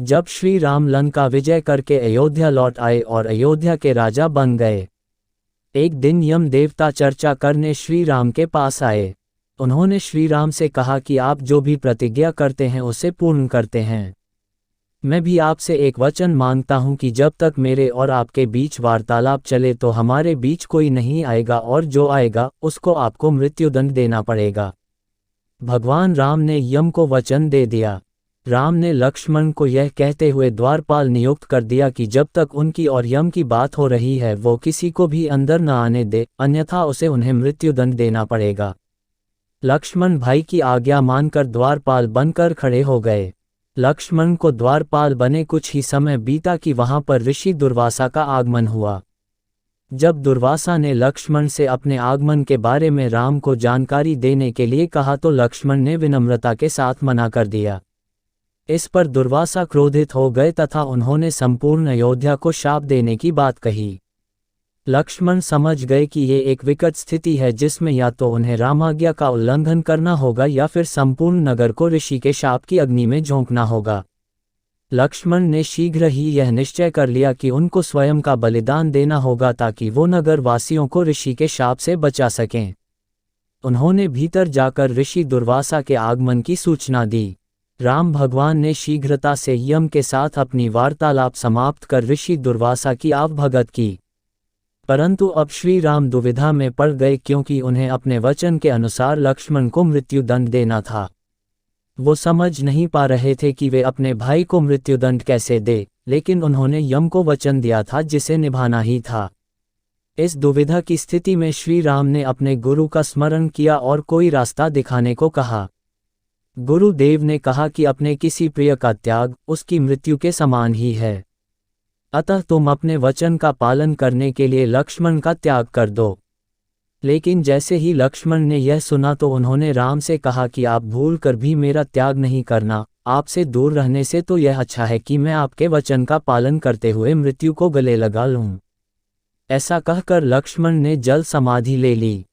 जब श्री राम लंका विजय करके अयोध्या लौट आए और अयोध्या के राजा बन गए, एक दिन यम देवता चर्चा करने श्री राम के पास आए। उन्होंने श्री राम से कहा कि आप जो भी प्रतिज्ञा करते हैं उसे पूर्ण करते हैं। मैं भी आपसे एक वचन मांगता हूं कि जब तक मेरे और आपके बीच वार्तालाप चले तो हमारे बीच कोई नहीं आएगा, और जो आएगा उसको आपको मृत्युदंड देना पड़ेगा। भगवान राम ने यम को वचन दे दिया। राम ने लक्ष्मण को यह कहते हुए द्वारपाल नियुक्त कर दिया कि जब तक उनकी और यम की बात हो रही है वो किसी को भी अंदर न आने दे, अन्यथा उसे उन्हें मृत्युदंड देना पड़ेगा। लक्ष्मण भाई की आज्ञा मानकर द्वारपाल बनकर खड़े हो गए। लक्ष्मण को द्वारपाल बने कुछ ही समय बीता कि वहां पर ऋषि दुर्वासा का आगमन हुआ। जब दुर्वासा ने लक्ष्मण से अपने आगमन के बारे में राम को जानकारी देने के लिए कहा तो लक्ष्मण ने विनम्रता के साथ मना कर दिया। इस पर दुर्वासा क्रोधित हो गए तथा उन्होंने संपूर्ण अयोध्या को शाप देने की बात कही। लक्ष्मण समझ गए कि ये एक विकट स्थिति है जिसमें या तो उन्हें रामाज्ञा का उल्लंघन करना होगा या फिर संपूर्ण नगर को ऋषि के शाप की अग्नि में झोंकना होगा। लक्ष्मण ने शीघ्र ही यह निश्चय कर लिया कि उनको स्वयं का बलिदान देना होगा ताकि वो नगर वासियों को ऋषि के शाप से बचा सकें। उन्होंने भीतर जाकर ऋषि दुर्वासा के आगमन की सूचना दी। राम भगवान ने शीघ्रता से यम के साथ अपनी वार्तालाप समाप्त कर ऋषि दुर्वासा की आवभगत की। परंतु अब श्री राम दुविधा में पड़ गए क्योंकि उन्हें अपने वचन के अनुसार लक्ष्मण को मृत्युदंड देना था। वो समझ नहीं पा रहे थे कि वे अपने भाई को मृत्युदंड कैसे दे, लेकिन उन्होंने यम को वचन दिया था जिसे निभाना ही था। इस दुविधा की स्थिति में श्री राम ने अपने गुरु का स्मरण किया और कोई रास्ता दिखाने को कहा। गुरुदेव ने कहा कि अपने किसी प्रिय का त्याग उसकी मृत्यु के समान ही है, अतः तुम अपने वचन का पालन करने के लिए लक्ष्मण का त्याग कर दो। लेकिन जैसे ही लक्ष्मण ने यह सुना तो उन्होंने राम से कहा कि आप भूल कर भी मेरा त्याग नहीं करना, आपसे दूर रहने से तो यह अच्छा है कि मैं आपके वचन का पालन करते हुए मृत्यु को गले लगा लूं। ऐसा कहकर लक्ष्मण ने जल समाधि ले ली।